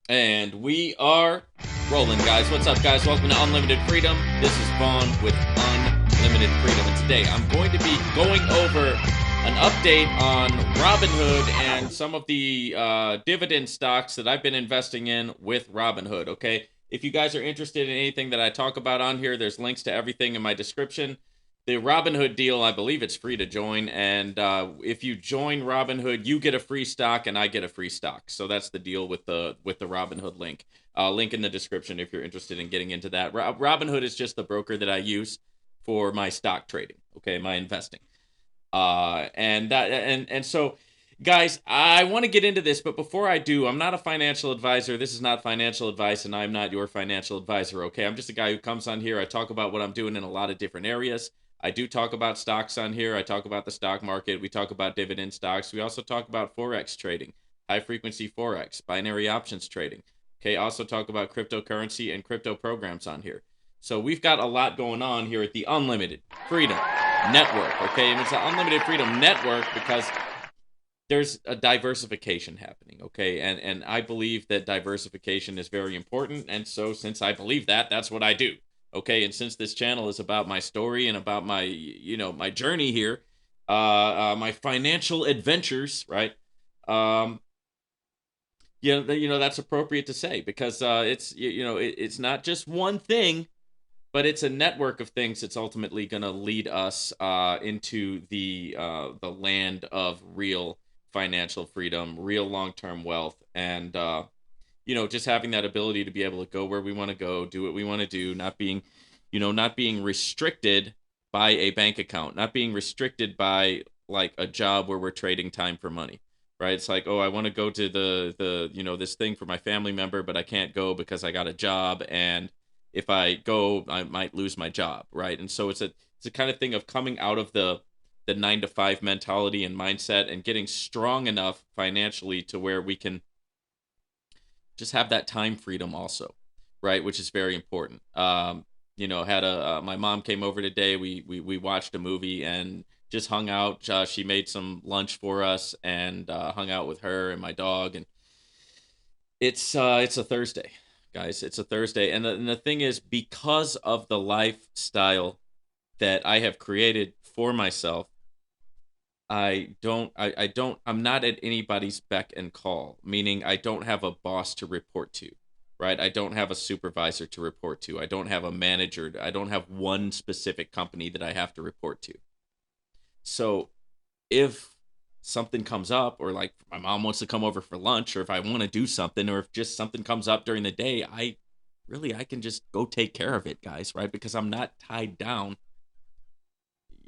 And we are rolling, guys. What's up, guys? Welcome to Unlimited Freedom. This is Vaughn with Unlimited Freedom. And today I'm going to be going over an update on Robinhood and some of the dividend stocks that I've been investing in with Robinhood. Okay. If you guys are interested in anything that I talk about on here, there's links to everything in my description. The Robinhood deal, I believe it's free to join, and if you join Robinhood, you get a free stock, and I get a free stock. So that's the deal with the Robinhood link. Link in the description if you're interested in getting into that. Robinhood is just the broker that I use for my stock trading. Okay, my investing. And so, guys, I want to get into this, but before I do, I'm not a financial advisor. This is not financial advice, and I'm not your financial advisor. Okay, I'm just a guy who comes on here. I talk about what I'm doing in a lot of different areas. I do talk about stocks on here. I talk about the stock market. We talk about dividend stocks. We also talk about forex trading, high frequency forex, binary options trading. Okay, also talk about cryptocurrency and crypto programs on here. So we've got a lot going on here at the Unlimited Freedom Network. Okay, and it's the Unlimited Freedom Network because there's a diversification happening. Okay, and I believe that diversification is very important, and so since I believe that, that's what I do. Okay, and since this channel is about my story and about my my journey here, my financial adventures, right? Um, that's appropriate to say because it's it's not just one thing, but it's a network of things that's ultimately going to lead us into the land of real financial freedom, real long-term wealth, and just having that ability to be able to go where we want to go, do what we want to do, not being restricted by a bank account, not being restricted by like a job where we're trading time for money. Right? It's like, oh, I want to go to the this thing for my family member, but I can't go because I got a job, and if I go, I might lose my job, right? And so it's a kind of thing of coming out of the 9 to 5 mentality and mindset and getting strong enough financially to where we can just have that time freedom also, right? Which is very important. Had a my mom came over today. We watched a movie and just hung out. She made some lunch for us and hung out with her and my dog. And it's a Thursday, guys. It's a Thursday, and the thing is, because of the lifestyle that I have created for myself, I'm not at anybody's beck and call, meaning I don't have a boss to report to, right? I don't have a supervisor to report to. I don't have a manager. I don't have one specific company that I have to report to. So if something comes up, or like my mom wants to come over for lunch, or if I want to do something, or if just something comes up during the day, I can just go take care of it, guys, right? Because I'm not tied down,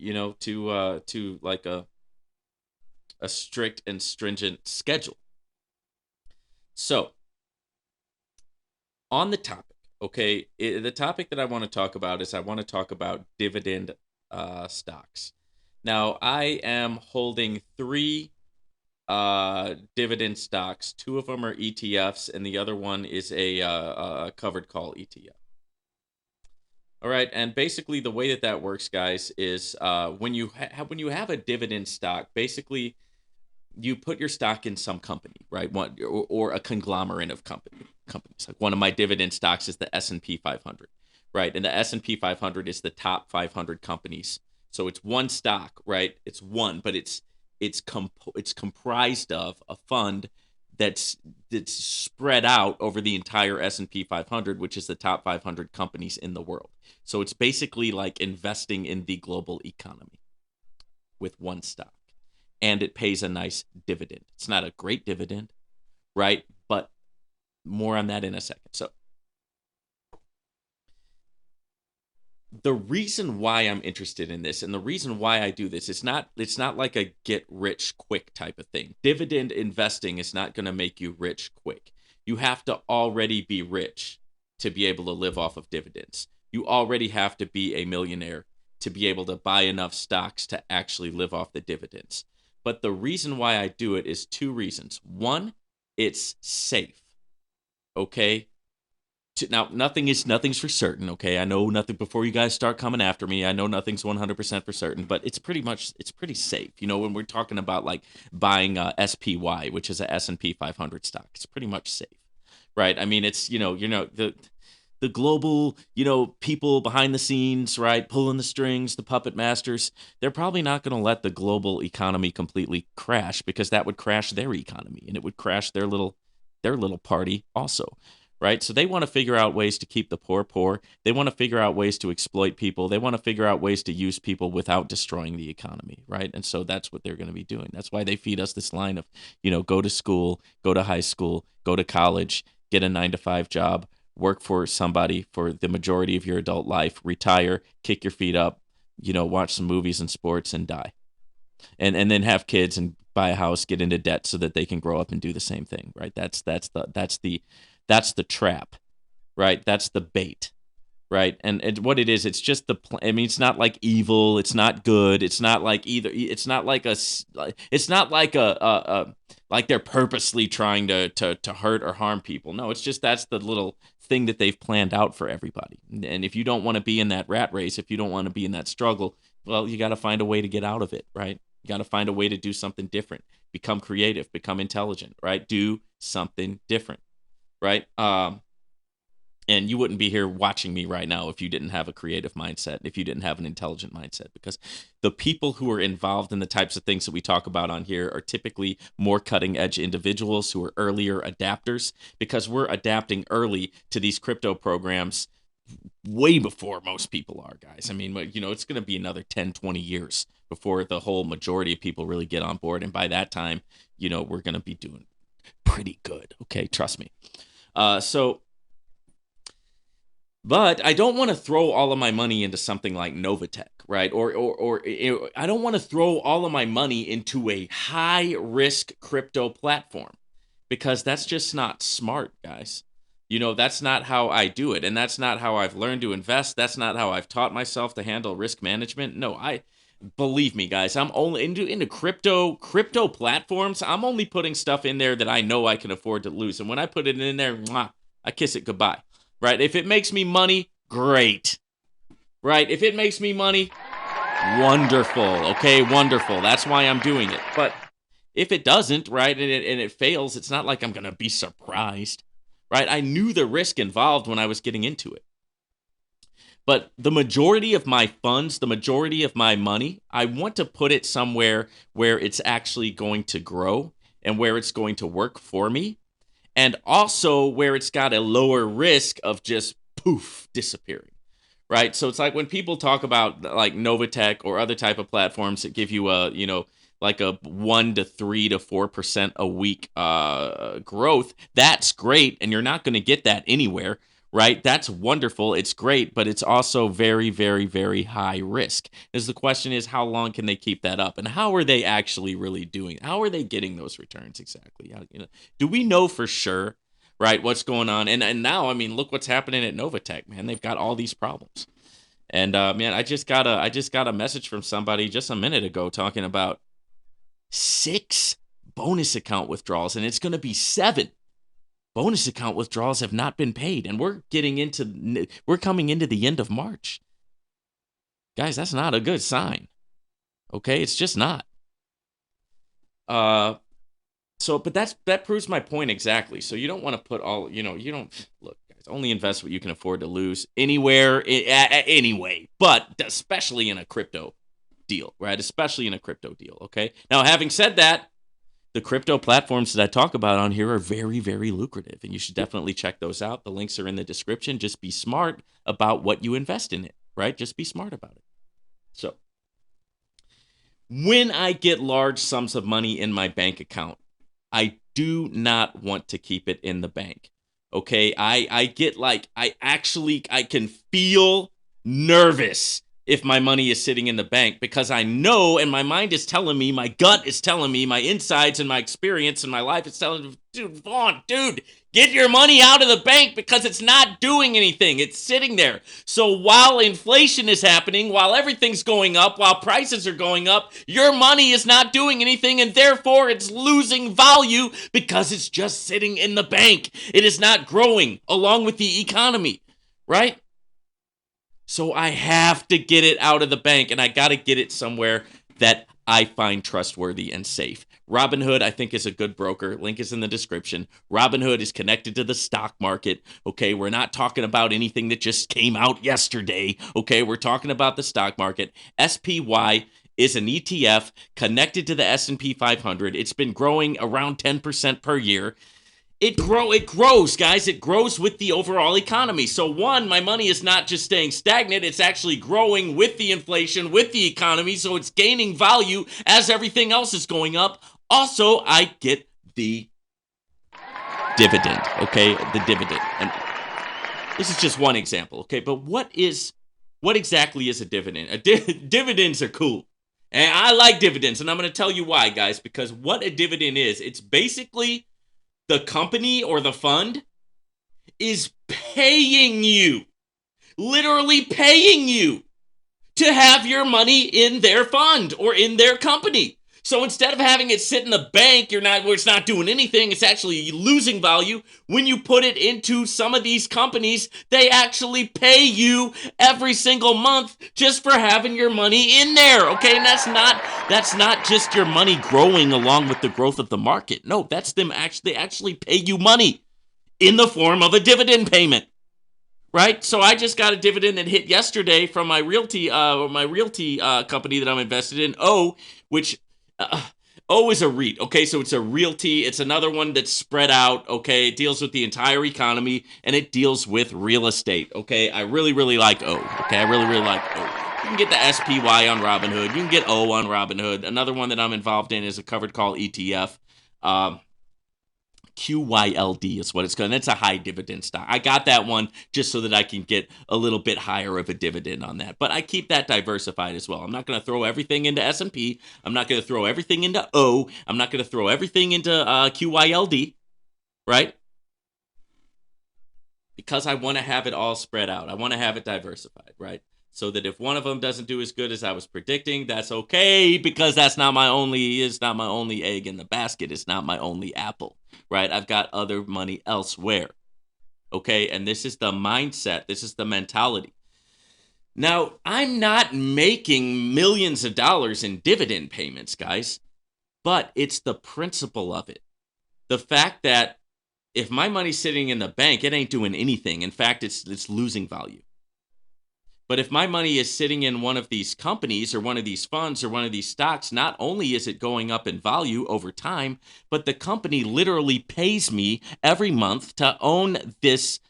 to like a strict and stringent schedule. So, on the topic, okay, the topic that I want to talk about is I want to talk about dividend stocks. Now, I am holding three dividend stocks. Two of them are ETFs, and the other one is a covered call ETF. All right, and basically the way that that works, guys, is when you have a dividend stock, basically you put your stock in some company, right? Or a conglomerate of companies. Like one of my dividend stocks is the S&P 500, right? And the S&P 500 is the top 500 companies. So it's one stock, right? It's one, but it's comprised of a fund that's spread out over the entire S&P 500, which is the top 500 companies in the world. So it's basically like investing in the global economy with one stock, and it pays a nice dividend. It's not a great dividend, right? But more on that in a second. So the reason why I'm interested in this and the reason why I do this, it's not like a get rich quick type of thing. Dividend investing is not going to make you rich quick. You have to already be rich to be able to live off of dividends. You already have to be a millionaire to be able to buy enough stocks to actually live off the dividends. But the reason why I do it is two reasons. One, it's safe. Okay? Now, nothing's for certain. Okay, I know nothing before you guys start coming after me. I know nothing's 100% for certain, but it's pretty safe. When we're talking about like buying SPY, which is a S&P 500 stock, it's pretty much safe, right? I mean, it's, the global, people behind the scenes, right, pulling the strings, the puppet masters, they're probably not going to let the global economy completely crash, because that would crash their economy, and it would crash their little party also, right? So they want to figure out ways to keep the poor poor. They want to figure out ways to exploit people. They want to figure out ways to use people without destroying the economy, right? And so that's what they're going to be doing. That's why they feed us this line of, go to school, go to high school, go to college, get a 9 to 5 job, work for somebody for the majority of your adult life, retire, kick your feet up, watch some movies and sports, and die. And then have kids and buy a house, get into debt so that they can grow up and do the same thing, right? That's the trap, right? That's the bait, right? And what it is, it's just I mean, it's not like evil, it's not good, it's not like either. It's not like like they're purposely trying to hurt or harm people. No, it's just that's the little thing that they've planned out for everybody. And if you don't want to be in that rat race, if you don't want to be in that struggle, well, you got to find a way to get out of it, right? You got to find a way to do something different, become creative, become intelligent, right? Do something different, right? And you wouldn't be here watching me right now if you didn't have a creative mindset, if you didn't have an intelligent mindset, because the people who are involved in the types of things that we talk about on here are typically more cutting edge individuals who are earlier adapters, because we're adapting early to these crypto programs way before most people are, guys. I mean, it's going to be another 10, 20 years before the whole majority of people really get on board. And by that time, we're going to be doing pretty good. Okay, trust me. But I don't want to throw all of my money into something like Novatech, right? Or I don't want to throw all of my money into a high risk crypto platform, because that's just not smart, guys. That's not how I do it, and that's not how I've learned to invest. That's not how I've taught myself to handle risk management. No, believe me, guys, I'm only into crypto platforms. I'm only putting stuff in there that I know I can afford to lose, and when I put it in there, mwah, I kiss it goodbye. Right? If it makes me money, great. Right? If it makes me money, wonderful. Okay, wonderful. That's why I'm doing it. But if it doesn't, right, and it fails, it's not like I'm going to be surprised. Right? I knew the risk involved when I was getting into it. But the majority of my funds, the majority of my money, I want to put it somewhere where it's actually going to grow and where it's going to work for me, and also where it's got a lower risk of just poof disappearing, right? So it's like when people talk about like Novatech or other type of platforms that give you like a 1 to 3 to 4% a week growth. That's great, and you're not going to get that anywhere, right? That's wonderful. It's great, but it's also very, very, very high risk. Because the question is, how long can they keep that up, and how are they actually really doing it? How are they getting those returns exactly? Do we know for sure, right, what's going on? And now, I mean, look what's happening at Novatech, man. They've got all these problems. And man, I just got a message from somebody just a minute ago talking about 6 bonus account withdrawals, and it's going to be 7 bonus account withdrawals have not been paid, and we're coming into the end of March. Guys, that's not a good sign. Okay, it's just not. But that proves my point exactly. So you don't want to put all, you don't look, guys, only invest what you can afford to lose anywhere, anyway, but especially in a crypto deal, right? Especially in a crypto deal. Okay. Now, having said that, the crypto platforms that I talk about on here are very, very lucrative, and you should definitely check those out. The links are in the description. Just be smart about what you invest in it, right? Just be smart about it. So when I get large sums of money in my bank account, I do not want to keep it in the bank. Okay, I get like I can feel nervous if my money is sitting in the bank, because I know, and my mind is telling me, my gut is telling me, my insides and my experience and my life is telling me, dude, Vaughn, dude, get your money out of the bank because it's not doing anything. It's sitting there. So while inflation is happening, while everything's going up, while prices are going up, your money is not doing anything, and therefore it's losing value because it's just sitting in the bank. It is not growing along with the economy, right? So I have to get it out of the bank, and I got to get it somewhere that I find trustworthy and safe, Robinhood, I think, is a good broker. Link is in the description. Robinhood is connected to the stock market. Okay, we're not talking about anything that just came out yesterday. Okay, we're talking about the stock market. SPY is an ETF connected to the S&P 500. It's been growing around 10% per year. It grows, guys. It grows with the overall economy. So one, my money is not just staying stagnant, it's actually growing with the inflation, with the economy, so it's gaining value as everything else is going up. Also, I get the dividend, okay? The dividend. And this is just one example, okay? But what exactly is a dividend? Dividends are cool. And I like dividends, and I'm going to tell you why, guys, because what a dividend is, it's basically the company or the fund is paying you, literally paying you to have your money in their fund or in their company. So instead of having it sit in the bank, where it's not doing anything, it's actually losing value. When you put it into some of these companies, they actually pay you every single month just for having your money in there. Okay, and that's not just your money growing along with the growth of the market. No, that's them actually pay you money in the form of a dividend payment. Right, so I just got a dividend that hit yesterday from my realty company that I'm invested in. Which O is a REIT. Okay, so it's a realty. It's another one that's spread out. Okay, it deals with the entire economy and it deals with real estate. Okay, I really like O. Okay, I really like O. You can get the SPY on Robinhood. You can get O on Robinhood. Another one that I'm involved in is a covered call ETF. QYLD is what it's called. That's a high dividend stock. I got that one just so that I can get a little bit higher of a dividend on that. But I keep that diversified as well. I'm not going to throw everything into S&P. I'm not going to throw everything into O. I'm not going to throw everything into QYLD, right? Because I want to have it all spread out. I want to have it diversified, right? So that if one of them doesn't do as good as I was predicting, that's okay, because it's not my only egg in the basket. It's not my only apple, right? I've got other money elsewhere. Okay, and this is the mindset. This is the mentality. Now, I'm not making millions of dollars in dividend payments, guys, but it's the principle of it. The fact that if my money's sitting in the bank, it ain't doing anything. In fact, it's losing value. But if my money is sitting in one of these companies or one of these funds or one of these stocks, not only is it going up in value over time, but the company literally pays me every month to own this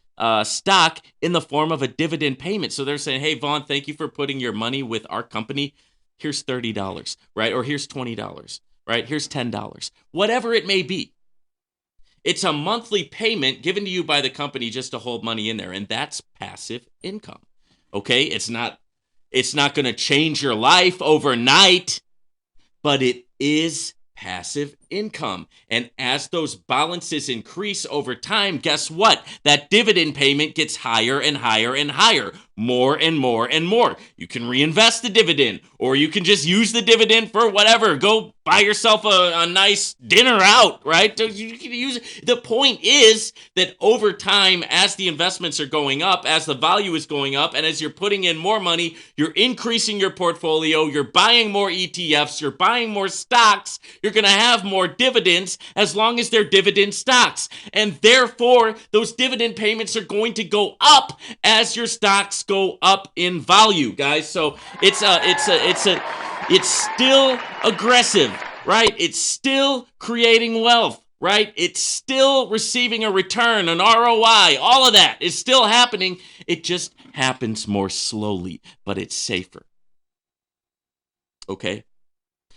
stock in the form of a dividend payment. So they're saying, hey, Vaughn, thank you for putting your money with our company. Here's $30, right? Or here's $20, right? Here's $10, whatever it may be. It's a monthly payment given to you by the company just to hold money in there, and that's passive income. Okay, it's not going to change your life overnight, but it is passive income. And as those balances increase over time, guess what? That dividend payment gets higher and higher and higher, more and more and more. You can reinvest the dividend, or you can just use the dividend for whatever. Go buy yourself a nice dinner out, right? You can use it. The point is that over time, as the investments are going up, as the value is going up, and as you're putting in more money, you're increasing your portfolio, you're buying more ETFs, you're buying more stocks, you're going to have more dividends as long as they're dividend stocks. And therefore, those dividend payments are going to go up as your stocks go up in value, guys. So it's still aggressive, right? It's still creating wealth, right? It's still receiving a return, an ROI. All of that is still happening. It just happens more slowly, but it's safer. Okay?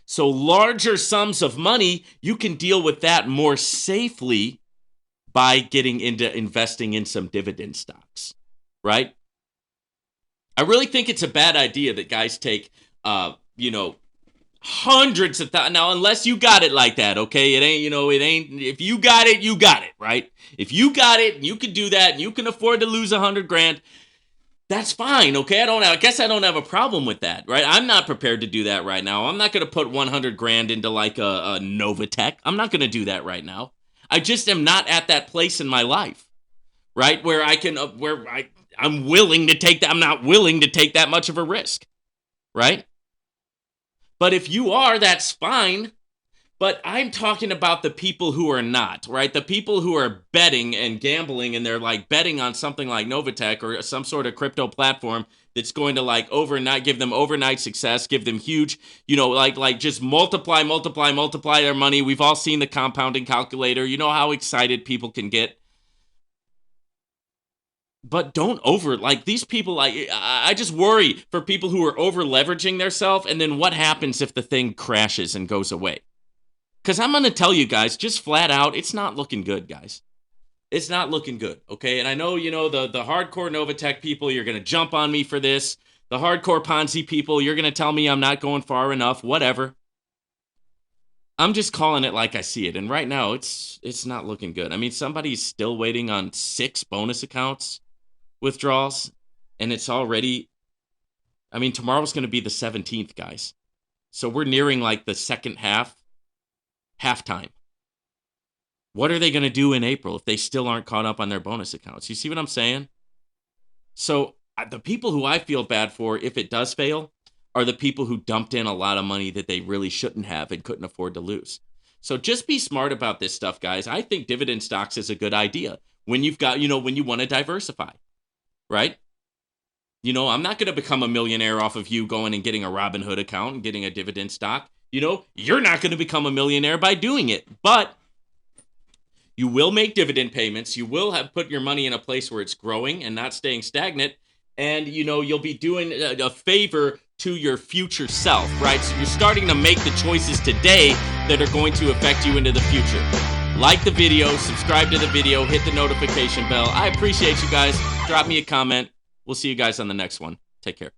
So larger sums of money, you can deal with that more safely by getting into investing in some dividend stocks, right? I really think it's a bad idea that guys take, hundreds of thousands. Now, unless you got it like that, okay? It ain't, if you got it, right? If you got it and you can do that and you can afford to lose $100,000, that's fine, okay? I guess I don't have a problem with that, right? I'm not prepared to do that right now. I'm not going to put $100,000 into like a Novatech. I'm not going to do that right now. I just am not at that place in my life, right? Where I'm willing to take that. I'm not willing to take that much of a risk, right? But if you are, that's fine. But I'm talking about the people who are not, right? The people who are betting and gambling, and they're like betting on something like Novatech or some sort of crypto platform that's going to like overnight give them overnight success, give them huge, like just multiply their money. We've all seen the compounding calculator. You know how excited people can get. But don't like these people. I just worry for people who are over leveraging themselves, and then what happens if the thing crashes and goes away? Because I'm going to tell you guys, just flat out, it's not looking good, guys. It's not looking good, okay? And I know, the hardcore Novatech people, you're going to jump on me for this. The hardcore Ponzi people, you're going to tell me I'm not going far enough, whatever. I'm just calling it like I see it. And right now, it's not looking good. I mean, somebody's still waiting on 6 bonus accounts withdrawals, and it's already, I mean, tomorrow's going to be the 17th, guys. So we're nearing like the second halftime. What are they going to do in April if they still aren't caught up on their bonus accounts? You see what I'm saying? So the people who I feel bad for if it does fail are the people who dumped in a lot of money that they really shouldn't have and couldn't afford to lose. So just be smart about this stuff, guys. I think dividend stocks is a good idea when you've got, when you want to diversify, right? I'm not going to become a millionaire off of you going and getting a Robinhood account and getting a dividend stock. You're not going to become a millionaire by doing it, but you will make dividend payments. You will have put your money in a place where it's growing and not staying stagnant. And, you'll be doing a favor to your future self, right? So you're starting to make the choices today that are going to affect you into the future. Like the video, subscribe to the video, hit the notification bell. I appreciate you guys. Drop me a comment. We'll see you guys on the next one. Take care.